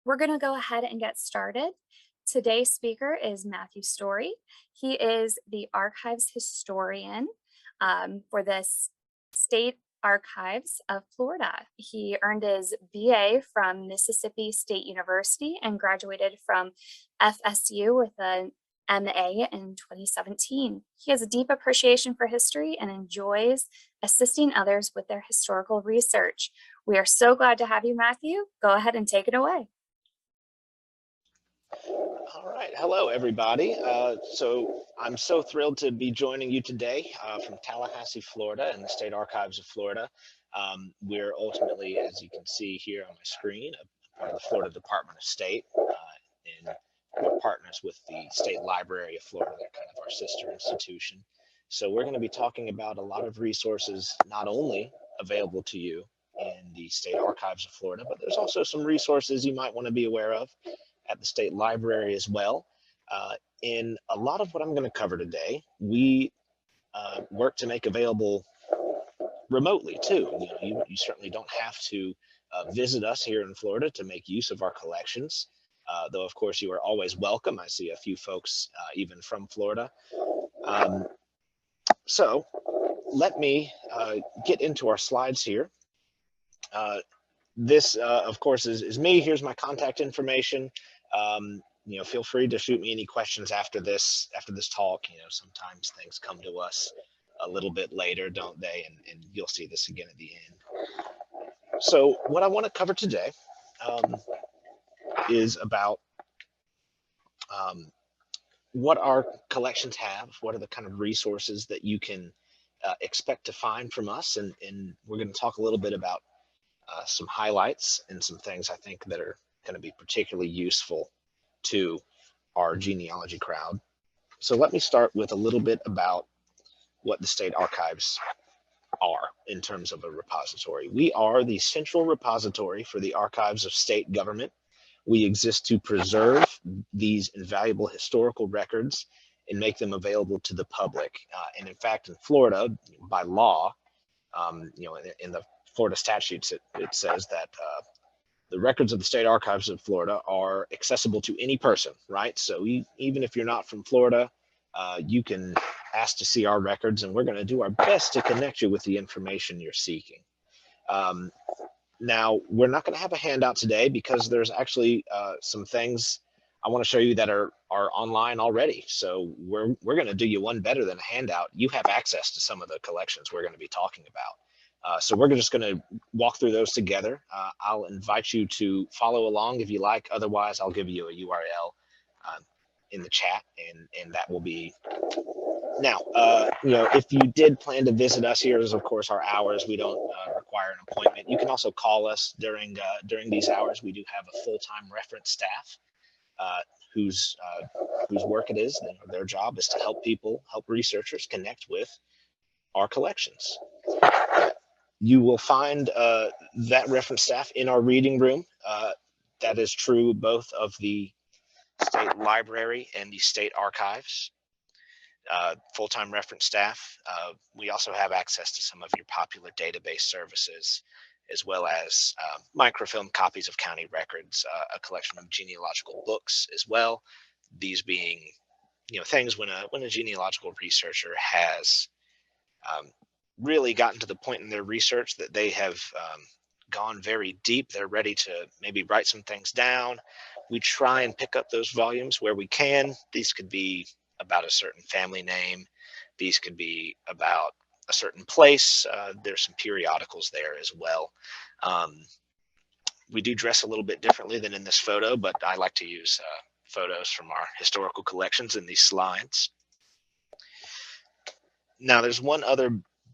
We're going to go ahead and get started. Today's speaker is Matthew Storey. He is the archives historian for the State Archives of Florida. He earned his BA from Mississippi State University and graduated from FSU with an MA in 2017. He has a deep appreciation for history and enjoys assisting others with their historical research. We are so glad to have you, Matthew. Go ahead and take it away. All right. Hello, everybody. So I'm so thrilled to be joining you today from Tallahassee, Florida, and the State Archives of Florida. We're ultimately, as you can see here on my screen, a part of the Florida Department of State, and we're partners with the State Library of Florida. They're kind of our sister institution. So we're going to be talking about a lot of resources, not only available to you in the State Archives of Florida, but there's also some resources you might want to be aware of at the State Library as well. In a lot of what I'm going to cover today, we work to make available remotely too. You certainly don't have to visit us here in Florida to make use of our collections, though of course you are always welcome. I see a few folks even from Florida. So let me get into our slides here. This, of course, is me. Here's my contact information. Feel free to shoot me any questions after this talk. Sometimes things come to us a little bit later, don't they? And you'll see this again at the end. So what I want to cover today is about what our collections have, what are the kind of resources that you can expect to find from us. And we're going to talk a little bit about some highlights and some things I think that are going to be particularly useful to our genealogy crowd. So let me start with a little bit about what the state archives are in terms of a repository. We are the central repository for the archives of state government. We exist to preserve these invaluable historical records and make them available to the public. And in fact, in Florida, by law, in the Florida statutes, it says that the records of the State Archives of Florida are accessible to any person, right? So even if you're not from Florida, you can ask to see our records, and we're going to do our best to connect you with the information you're seeking. Now, we're not going to have a handout today because there's actually some things I want to show you that are online already. So we're going to do you one better than a handout. You have access to some of the collections we're going to be talking about. So we're just going to walk through those together. I'll invite you to follow along if you like. Otherwise, I'll give you a URL in the chat, and that will be. Now, if you did plan to visit us, here is, of course, our hours. We don't require an appointment. You can also call us during these hours. We do have a full-time reference staff whose work it is, their job is to help researchers connect with our collections. You will find that reference staff in our reading room. That is true both of the State Library and the State Archives. Full-time reference staff. We also have access to some of your popular database services, as well as microfilm copies of county records, a collection of genealogical books as well. These being, things when a genealogical researcher has really gotten to the point in their research that they have gone very deep. They're ready to maybe write some things down. We try and pick up those volumes where we can. These could be about a certain family name. These could be about a certain place. There's some periodicals there as well. We do dress a little bit differently than in this photo, but I like to use photos from our historical collections in these slides. Now, there's one other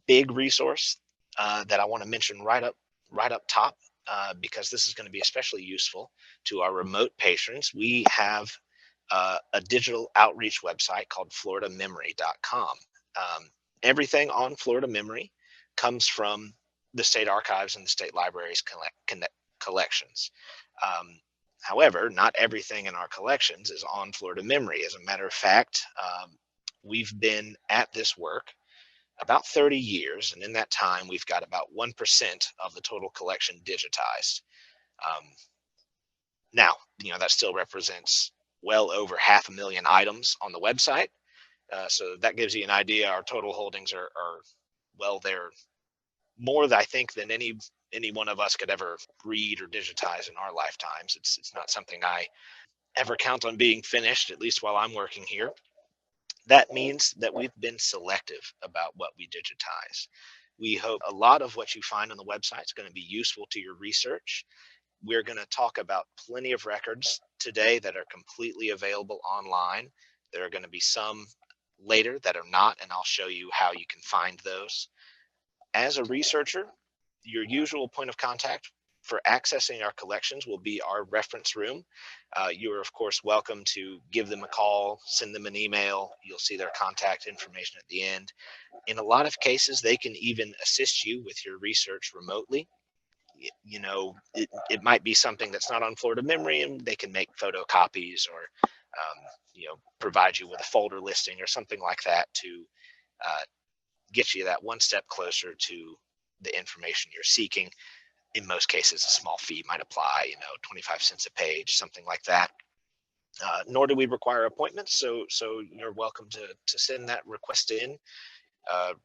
big resource that I want to mention right up top, because this is going to be especially useful to our remote patrons. We have a digital outreach website called floridamemory.com. Everything on Florida Memory comes from the State Archives and the State Library's collections. However, not everything in our collections is on Florida Memory. As a matter of fact, we've been at this work about 30 years, and in that time, we've got about 1% of the total collection digitized. Now, that still represents well over 500,000 items on the website. So that gives you an idea. Our total holdings are well, they're more, I think, than any one of us could ever read or digitize in our lifetimes. It's not something I ever count on being finished, at least while I'm working here. That means that we've been selective about what we digitize. We hope a lot of what you find on the website is going to be useful to your research. We're going to talk about plenty of records today that are completely available online. There are going to be some later that are not, and I'll show you how you can find those. As a researcher, your usual point of contact for accessing our collections will be our reference room. You are, of course, welcome to give them a call, send them an email. You'll see their contact information at the end. In a lot of cases, they can even assist you with your research remotely. It might be something that's not on Florida Memory, and they can make photocopies or provide you with a folder listing or something like that to uh, get you that one step closer to the information you're seeking. In most cases, a small fee might apply, 25 cents a page, something like that. Nor do we require appointments, so you're welcome to send that request in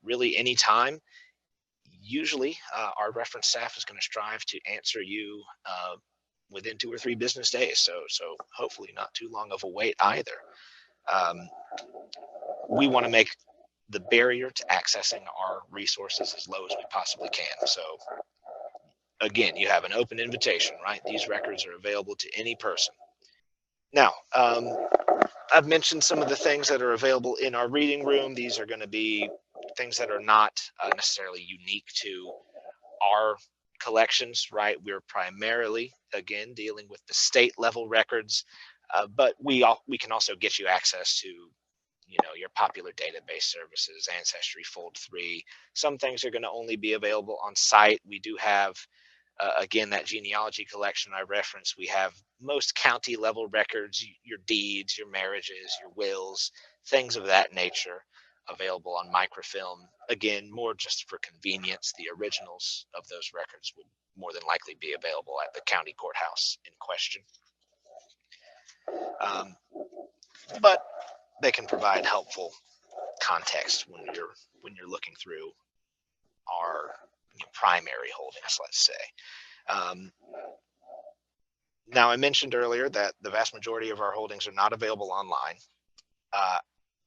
really anytime. Usually, our reference staff is going to strive to answer you within 2 or 3 business days. So hopefully not too long of a wait either. Um, we want to make the barrier to accessing our resources as low as we possibly can. So again, you have an open invitation, right? These records are available to any person. Now, I've mentioned some of the things that are available in our reading room. These are going to be things that are not necessarily unique to our collections, right? We're primarily, again, dealing with the state level records, but we can also get you access to your popular database services, Ancestry, Fold3. Some things are going to only be available on site. We do have again, that genealogy collection I referenced. We have most county level records, your deeds, your marriages, your wills, things of that nature available on microfilm. Again, more just for convenience. The originals of those records would more than likely be available at the county courthouse in question. Um, but they can provide helpful context when you're looking through our primary holdings, let's say. Now, I mentioned earlier that the vast majority of our holdings are not available online.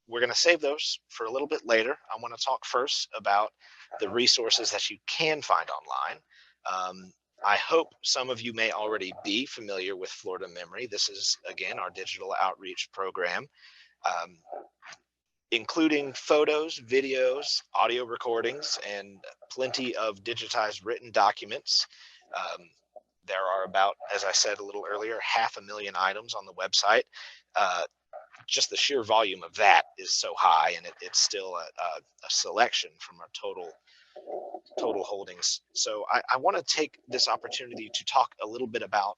We're going to save those for a little bit later. I want to talk first about the resources that you can find online. I hope some of you may already be familiar with Florida Memory. This is, again, our digital outreach program, including photos, videos, audio recordings, and plenty of digitized written documents. There are about, as I said a little earlier, 500,000 items on the website. Just the sheer volume of that is so high, and it's still a selection from our total holdings. So I want to take this opportunity to talk a little bit about,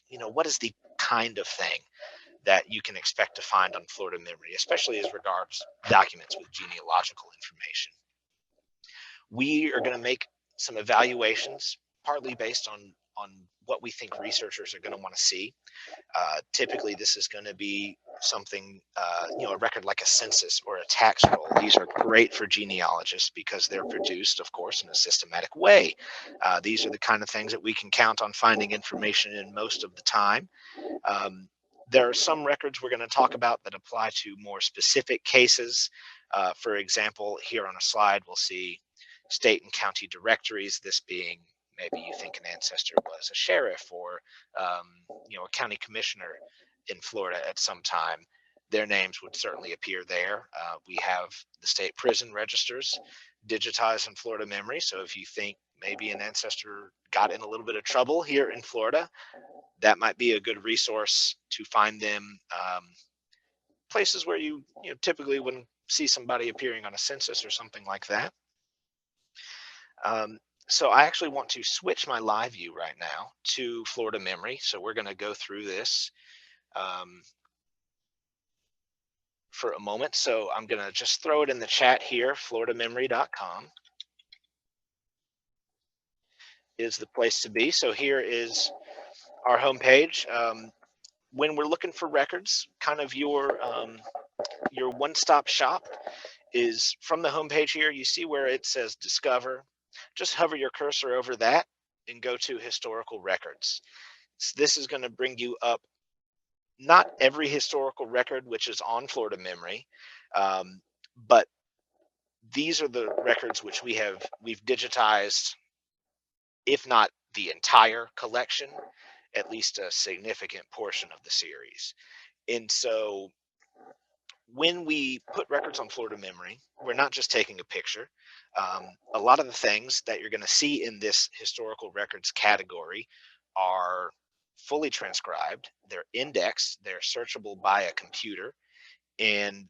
what is the kind of thing that you can expect to find on Florida Memory, especially as regards documents with genealogical information. We are going to make some evaluations, partly based on what we think researchers are going to want to see. Typically, this is going to be something, a record like a census or a tax roll. These are great for genealogists because they're produced, of course, in a systematic way. These are the kind of things that we can count on finding information in most of the time. There are some records we're going to talk about that apply to more specific cases. For example, here on a slide, we'll see state and county directories, this being maybe you think an ancestor was a sheriff or a county commissioner in Florida at some time. Their names would certainly appear there. We have the state prison registers digitized in Florida Memory. So if you think maybe an ancestor got in a little bit of trouble here in Florida, that might be a good resource to find them. Places where you typically wouldn't see somebody appearing on a census or something like that. So I actually want to switch my live view right now to Florida Memory. So we're going to go through this for a moment. So I'm going to just throw it in the chat here. FloridaMemory.com is the place to be. So here is our homepage. when we're looking for records, kind of your one-stop shop is from the homepage here. You see where it says Discover. Just hover your cursor over that and go to Historical Records. This is going to bring you up not every historical record which is on Florida Memory, but these are the records which we've digitized, if not the entire collection, at least a significant portion of the series. And so when we put records on Florida Memory, we're not just taking a picture. A lot of the things that you're going to see in this historical records category are fully transcribed, they're indexed, they're searchable by a computer, and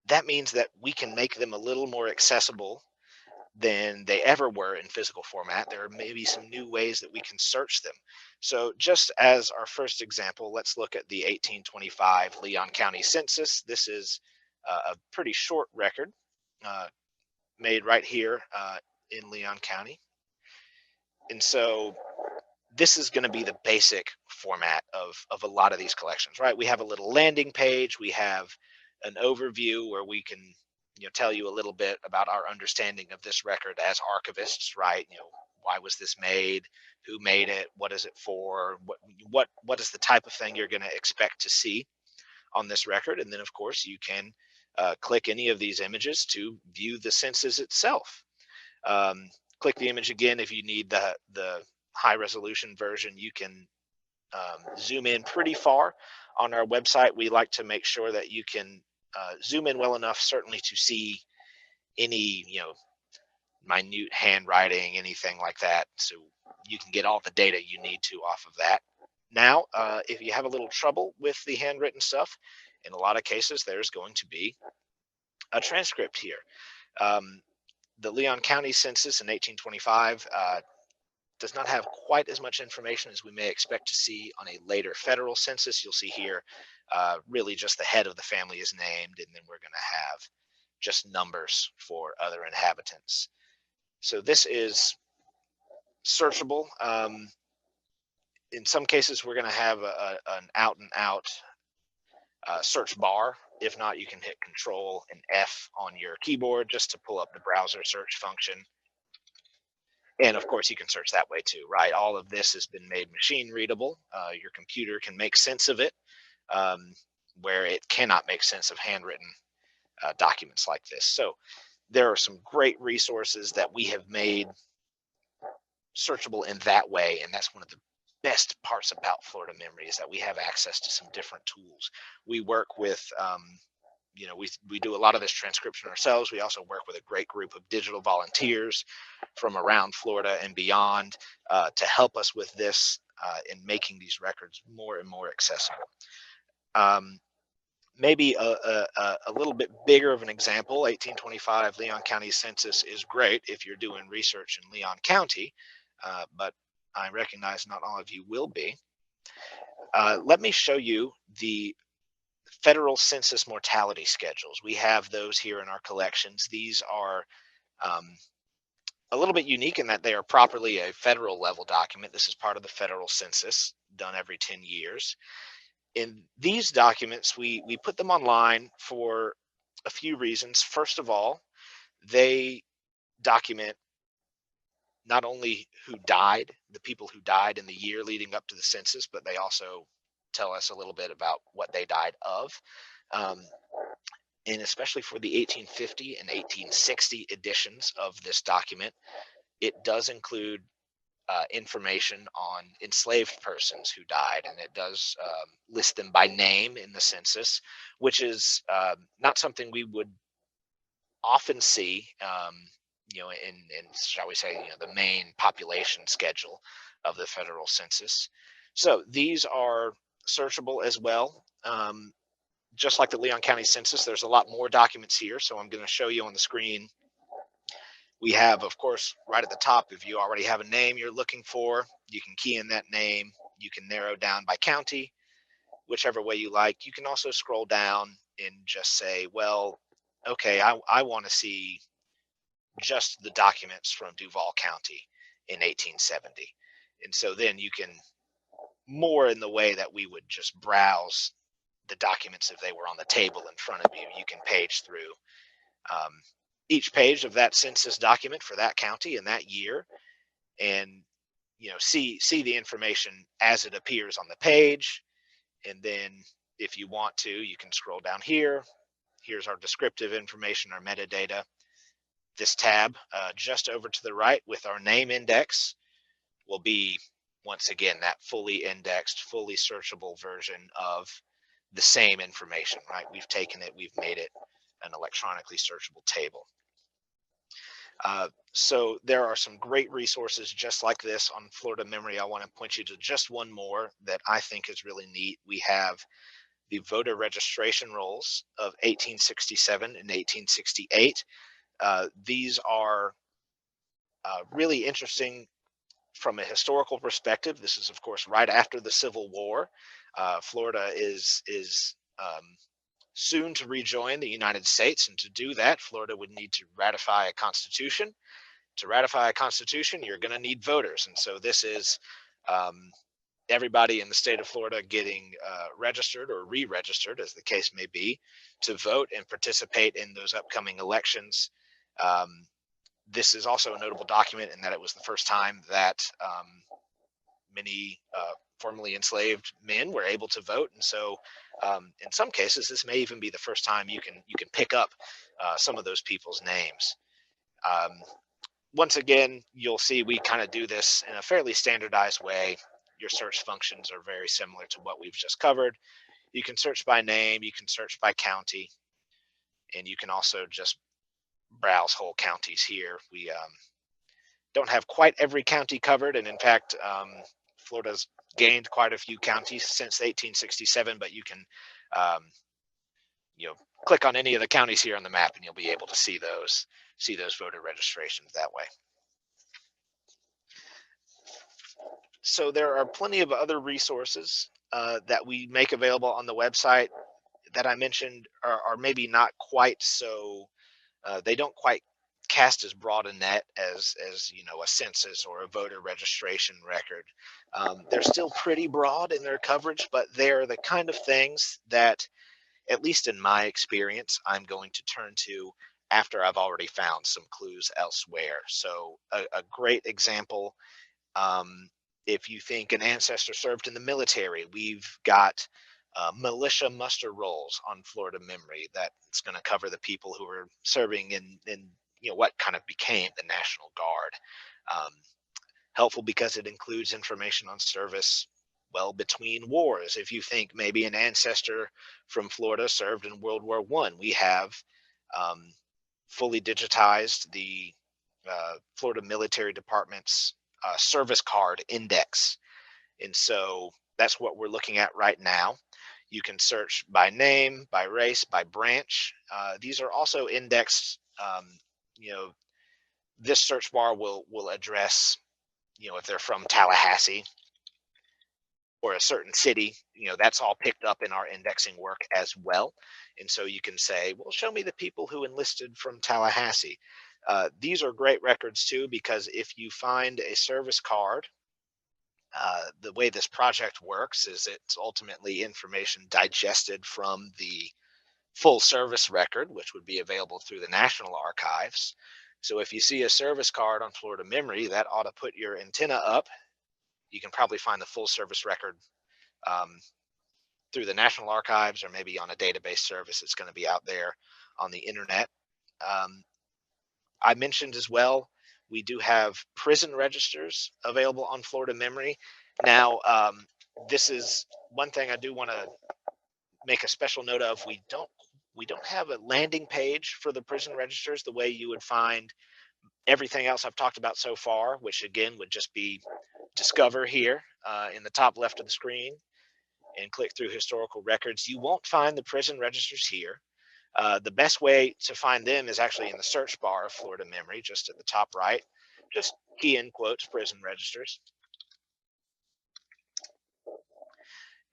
that means that we can make them a little more accessible than they ever were in physical format. There are maybe some new ways that we can search them. So just as our first example, let's look at the 1825 Leon County Census. This is a pretty short record uh, made right here in Leon County. And so this is going to be the basic format of a lot of these collections, right? We have a little landing page. We have an overview where we can, tell you a little bit about our understanding of this record as archivists, right? Why was this made? Who made it? What is it for? What is the type of thing you're going to expect to see on this record? And then, of course, you can click any of these images to view the census itself. Um, Click the image again if you need the high resolution version. You can zoom in pretty far. On our website, we like to make sure that you can zoom in well enough, certainly to see any minute handwriting, anything like that, so you can get all the data you need to off of that. Now, if you have a little trouble with the handwritten stuff, in a lot of cases, there's going to be a transcript here. Um, the Leon County Census in 1825 does not have quite as much information as we may expect to see on a later federal census. You'll see here, really just the head of the family is named, and then we're going to have just numbers for other inhabitants. So this is searchable. In some cases, we're going to have an out and out search bar. If not, you can hit Control and F on your keyboard just to pull up the browser search function. And of course, you can search that way too, right? All of this has been made machine readable. Your computer can make sense of it, um, where it cannot make sense of handwritten documents like this. So there are some great resources that we have made searchable in that way, and that's one of the best parts about Florida Memory is that we have access to some different tools. We work with we do a lot of this transcription ourselves. We also work with a great group of digital volunteers from around Florida and beyond to help us with this in making these records more and more accessible. Maybe a little bit bigger of an example, 1825 Leon County Census is great if you're doing research in Leon County, but I recognize not all of you will be. Let me show you the federal census mortality schedules. We have those here in our collections. These are a little bit unique in that they are properly a federal level document. This is part of the federal census done every 10 years. In these documents, we put them online for a few reasons. First of all, they document not only who died, the people who died in the year leading up to the census, but they also tell us a little bit about what they died of. Um, and especially for the 1850 and 1860 editions of this document, it does include information on enslaved persons who died, and it does list them by name in the census, which is not something we would often see, in shall we say, the main population schedule of the federal census. So these are searchable as well. Just like the Leon County Census, there's a lot more documents here. So I'm going to show you on the screen. We have, of course, right at the top, if you already have a name you're looking for, you can key in that name. You can narrow down by county, whichever way you like. You can also scroll down and just say, well, okay, I want to see just the documents from Duval County in 1870. And so then you can more in the way that we would just browse the documents if they were on the table in front of you. You can page through um, each page of that census document for that county and that year, and see the information as it appears on the page. And then if you want to, you can scroll down here. Here's our descriptive information, our metadata. This tab just over to the right with our name index will be, once again, that fully indexed, fully searchable version of the same information, right? We've taken it, we've made it an electronically searchable table. So there are some great resources just like this on Florida Memory. I want to point you to just one more that I think is really neat. We have the voter registration rolls of 1867 and 1868. These are really interesting from a historical perspective. This is, of course, right after the Civil War. Florida is soon to rejoin the United States, and to do that, Florida would need to ratify a constitution. To ratify a constitution, you're going to need voters, and so this is um, everybody in the state of Florida getting registered or re-registered, as the case may be, to vote and participate in those upcoming elections. Um, this is also a notable document in that it was the first time that many formerly enslaved men were able to vote, and so in some cases, this may even be the first time you can pick up some of those people's names. Um, Once again, you'll see we kind of do this in a fairly standardized way. Your search functions are very similar to what we've just covered. You can search by name, you can search by county, and you can also just browse whole counties here. We don't have quite every county covered, and in fact, Florida's gained quite a few counties since 1867, but you can um, you know click on any of the counties here on the map and you'll be able to see those voter registrations that way. So there are plenty of other resources that we make available on the website that I mentioned are maybe not quite so they don't quite cast as broad a net as a census or a voter registration record. They're still pretty broad in their coverage, but they're the kind of things that, at least in my experience, I'm going to turn to after I've already found some clues elsewhere. So a great example, um, if you think an ancestor served in the military, we've got militia muster rolls on Florida Memory that's going to cover the people who are serving in what kind of became the National Guard. Um, Helpful because it includes information on service well between wars. If you think maybe an ancestor from Florida served in World War I, we have um, fully digitized the Florida Military Department's service card index. And so that's what we're looking at right now. You can search by name, by race, by branch. These are also indexed. You know, this search bar will address, if they're from Tallahassee or a certain city, that's all picked up in our indexing work as well. And so you can say, well, show me the people who enlisted from Tallahassee. These are great records too, because if you find a service card, the way this project works is it's ultimately information digested from the full service record, which would be available through the National Archives. So if you see a service card on Florida Memory, that ought to put your antenna up. You can probably find the full service record um, through the National Archives or maybe on a database service that's going to be out there on the internet. Um, I mentioned as well, we do have prison registers available on Florida Memory. Now, this is one thing I do want to make a special note of. We don't have a landing page for the prison registers the way you would find everything else I've talked about so far, which again would just be discover here in the top left of the screen and click through historical records. You won't find the prison registers here. The best way to find them is actually in the search bar of Florida Memory, just at the top right. Just key in quotes prison registers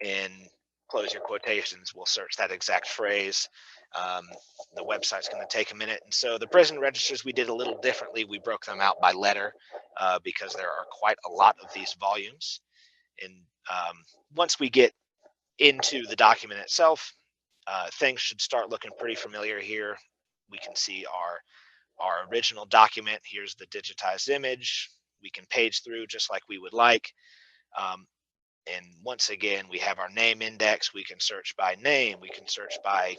and close your quotations. We'll search that exact phrase. Um, the website's going to take a minute. And so the prison registers, we did a little differently. We broke them out by letter because there are quite a lot of these volumes. And Um, Once we get into the document itself, things should start looking pretty familiar here. We can see our original document. Here's the digitized image. We can page through just like we would like. Um, and once again, we have our name index. We can search by name. We can search by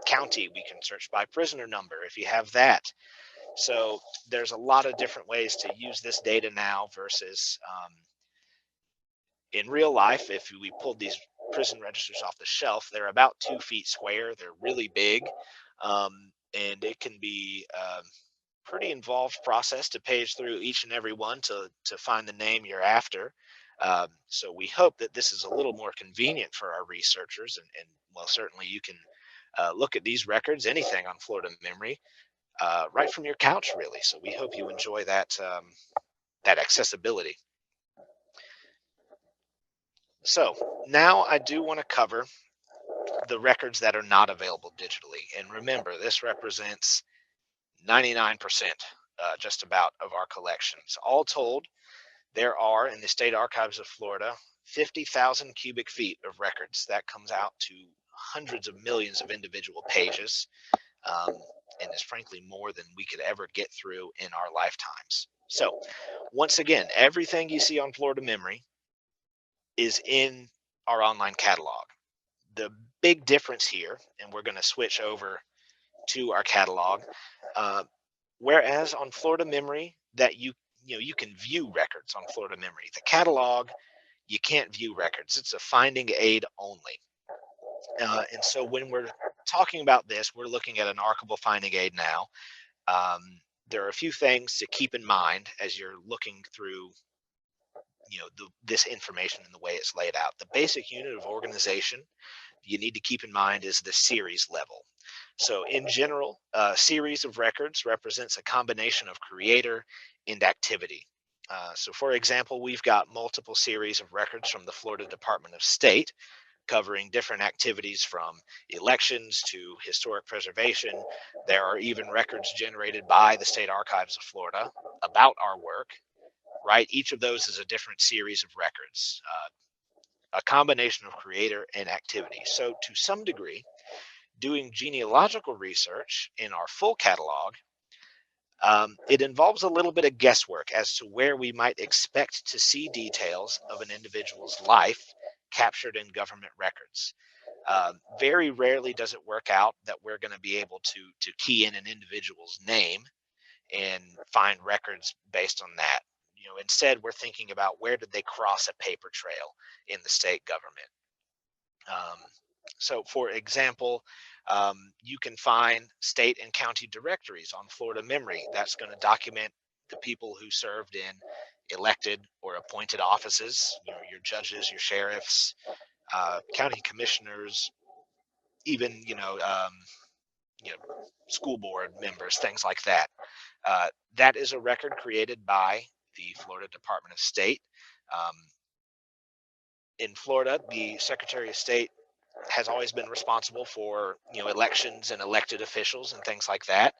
county. We can search by prisoner number if you have that. So there's a lot of different ways to use this data now versus in real life. If we pulled these prison registers off the shelf, they're about 2 feet square. They're really big, and it can be pretty involved process to page through each and every one to find the name you're after. So we hope that this is a little more convenient for our researchers, and well, certainly you can look at these records, anything on Florida Memory, right from your couch, really. So we hope you enjoy that accessibility. So now I do want to cover the records that are not available digitally. And remember, this represents 99%, just about, of our collections. All told, there are in the State Archives of Florida 50,000 cubic feet of records. That comes out to hundreds of millions of individual pages, um, and is frankly more than we could ever get through in our lifetimes. So, once again, everything you see on Florida Memory is in our online catalog. The big difference here, and we're going to switch over to our catalog, uh, whereas on Florida Memory, that you can view records on Florida Memory. The catalog, you can't view records. It's a finding aid only. And so when we're talking about this, we're looking at an archival finding aid now. Um, there are a few things to keep in mind as you're looking through this information and the way it's laid out. The basic unit of organization you need to keep in mind is the series level. So in general, a series of records represents a combination of creator and activity. So for example, we've got multiple series of records from the Florida Department of State covering different activities from elections to historic preservation. There are even records generated by the State Archives of Florida about our work, right? Each of those is a different series of records, a combination of creator and activity. So to some degree, doing genealogical research in our full catalog, it involves a little bit of guesswork as to where we might expect to see details of an individual's life captured in government records. Very rarely does it work out that we're going to be able to key in an individual's name and find records based on that. Instead, we're thinking about where did they cross a paper trail in the state government. Um, so, for example, you can find state and county directories on Florida Memory. That's going to document the people who served in elected or appointed offices. Your judges, your sheriffs, county commissioners, even school board members, things like that. That is a record created by the Florida Department of State. Um, in Florida, the Secretary of State has always been responsible for elections and elected officials and things like that.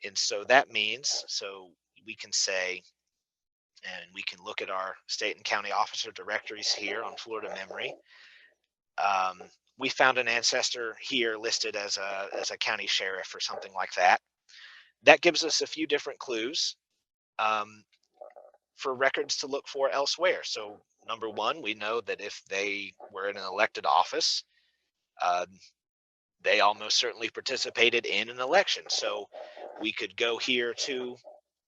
And so that means, so we can say, and we can look at our state and county officer directories here on Florida Memory. Um, we found an ancestor here listed as a county sheriff or something like that. That gives us a few different clues um, for records to look for elsewhere. So number one, we know that if they were in an elected office, uh, they almost certainly participated in an election. So we could go here to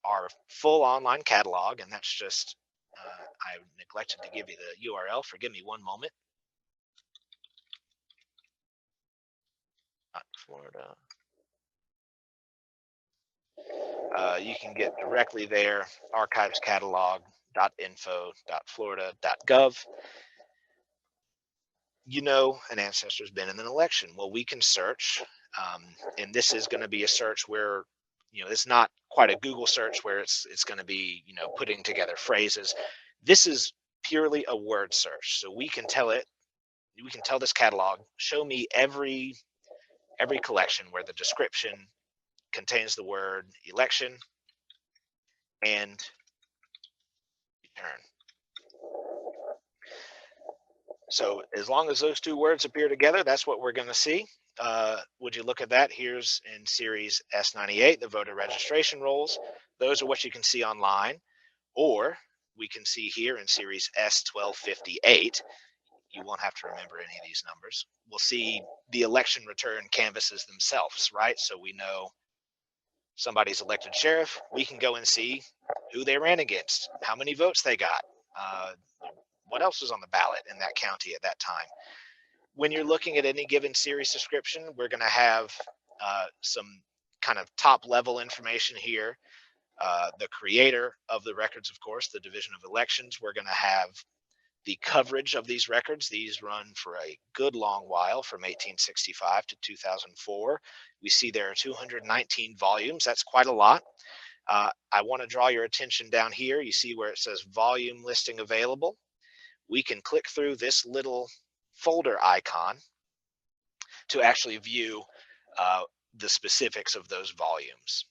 our full online catalog, and that's just, I neglected to give you the URL. Forgive me one moment. Florida. You can get directly there, archivescatalog.info.florida.gov. An ancestor's been in an election. Well, we can search, and this is going to be a search where, it's not quite a Google search where it's going to be, putting together phrases. This is purely a word search. So we can tell this catalog, show me every collection where the description contains the word election and return. So as long as those two words appear together, that's what we're going to see. Would you look at that? Here's in series S98, the voter registration rolls. Those are what you can see online. Or we can see here in series S1258, you won't have to remember any of these numbers. We'll see the election return canvases themselves, right? So we know somebody's elected sheriff. We can go and see who they ran against, how many votes they got, uh, what else was on the ballot in that county at that time. When you're looking at any given series description, we're going to have some kind of top level information here. The creator of the records, of course, the Division of Elections. We're going to have the coverage of these records. These run for a good long while, from 1865 to 2004. We see there are 219 volumes. That's quite a lot. I want to draw your attention down here. You see where it says volume listing available. We can click through this little folder icon to actually view the specifics of those volumes.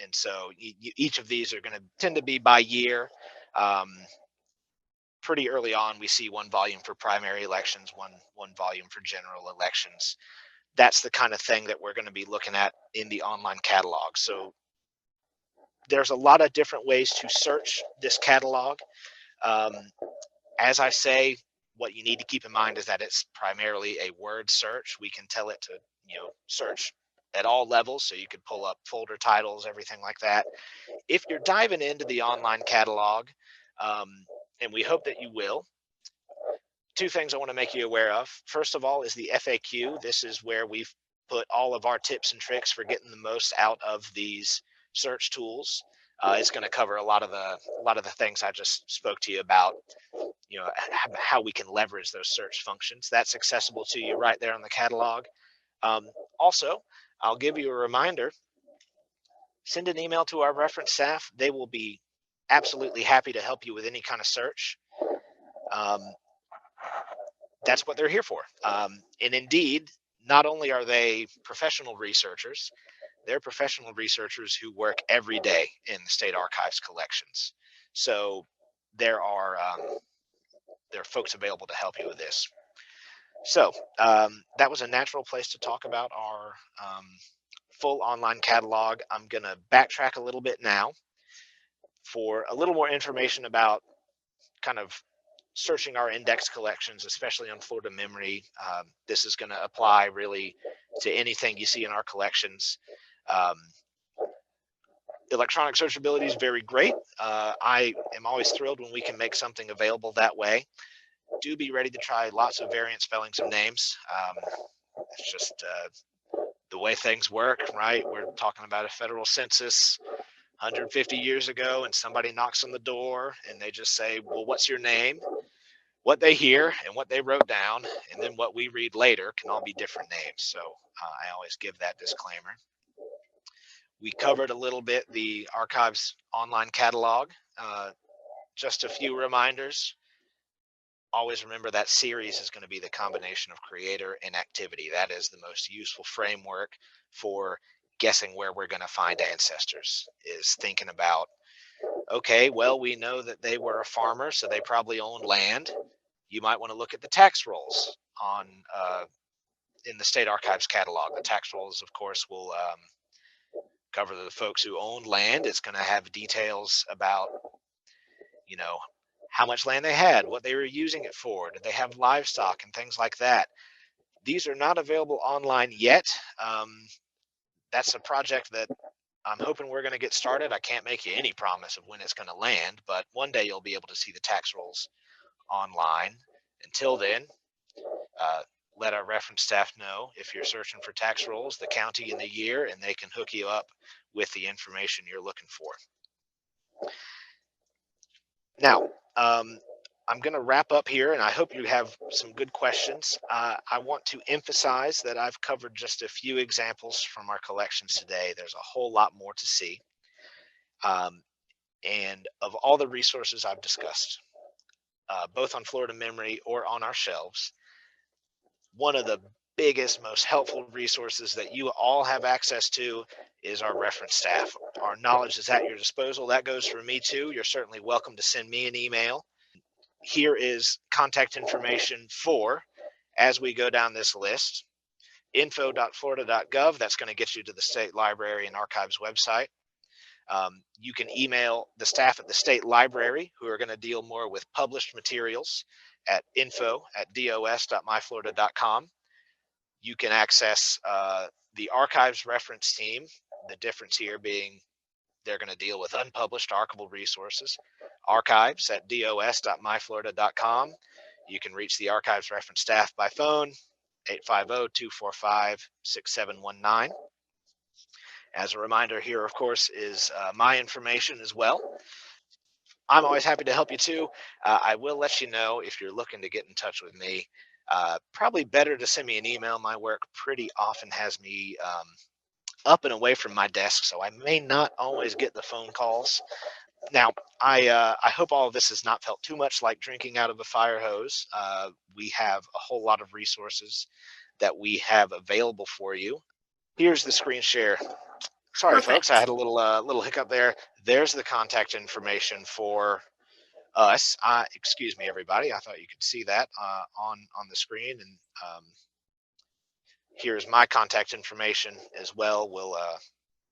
And so each of these are going to tend to be by year. Um, Pretty early on, we see one volume for primary elections, one volume for general elections. That's the kind of thing that we're going to be looking at in the online catalog. So there's a lot of different ways to search this catalog. Um, as I say, what you need to keep in mind is that it's primarily a word search. We can tell it to, search at all levels. So you could pull up folder titles, everything like that. If you're diving into the online catalog, um, and we hope that you will, two things I want to make you aware of. First of all is the FAQ. This is where we've put all of our tips and tricks for getting the most out of these search tools. It's going to cover a lot of the things I just spoke to you about. How we can leverage those search functions. That's accessible to you right there on the catalog. Um, Also, I'll give you a reminder. Send an email to our reference staff. They will be absolutely happy to help you with any kind of search. Um, that's what they're here for. And indeed, not only are they professional researchers, they're professional researchers who work every day in the state archives collections. So there are there are folks available to help you with this. So that was a natural place to talk about our full online catalog. I'm going to backtrack a little bit now for a little more information about kind of searching our index collections, especially on Florida memory. This is going to apply really to anything you see in our collections. Um, Electronic searchability is very great. I am always thrilled when we can make something available that way. Do be ready to try lots of variant spellings of names. It's just the way things work, right? We're talking about a federal census 150 years ago, and somebody knocks on the door and they just say, well, what's your name? What they hear and what they wrote down, and then what we read later can all be different names. So I always give that disclaimer. We covered a little bit the archives online catalog. Just a few reminders. Always remember that series is going to be the combination of creator and activity. That is the most useful framework for guessing where we're going to find ancestors, is thinking about, okay, well, we know that they were a farmer, so they probably owned land. You might want to look at the tax rolls on in the state archives catalog. The tax rolls, of course, will cover the folks who owned land. It's going to have details about, you know, how much land they had, what they were using it for, did they have livestock and things like that. These are not available online yet. That's a project that I'm hoping we're going to get started. I can't make you any promise of when it's going to land, but one day you'll be able to see the tax rolls online. Until then, uh, let our reference staff know if you're searching for tax rolls, the county and the year, and they can hook you up with the information you're looking for. Now, I'm going to wrap up here, and I hope you have some good questions. I want to emphasize that I've covered just a few examples from our collections today. There's a whole lot more to see. And of all the resources I've discussed, both on Florida Memory or on our shelves, one of the biggest, most helpful resources that you all have access to is our reference staff. Our knowledge is at your disposal. That goes for me too. You're certainly welcome to send me an email. here is contact information for, as we go down this list, info.florida.gov. That's going to get you to the State Library and Archives website. You can email the staff at the State Library, who are going to deal more with published materials, at info@dos.myflorida.com. You can access the Archives reference team, the difference here being they're going to deal with unpublished archival resources. Archives@dos.myflorida.com. You can reach the Archives reference staff by phone, 850-245-6719. As a reminder here, of course, is my information as well. I'm always happy to help you too. I will let you know if you're looking to get in touch with me. Probably better to send me an email. My work pretty often has me up and away from my desk, so I may not always get the phone calls. Now, I hope all of this has not felt too much like drinking out of a fire hose. We have a whole lot of resources that we have available for you. Here's the screen share. Sorry, folks, I Perfect. had a little hiccup there. There's the contact information for us. Excuse me, everybody. I thought you could see that on the screen. And here's my contact information as well. We'll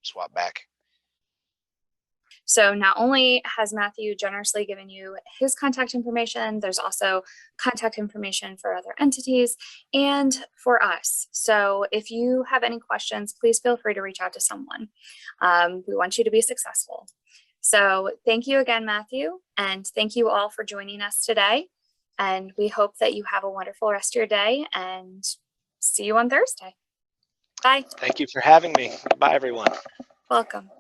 swap back. So not only has Matthew generously given you his contact information, there's also contact information for other entities and for us. So if you have any questions, please feel free to reach out to someone. We want you to be successful. So thank you again, Matthew, and thank you all for joining us today. And we hope that you have a wonderful rest of your day and see you on Thursday. Bye. Thank you for having me. Bye, everyone. Welcome.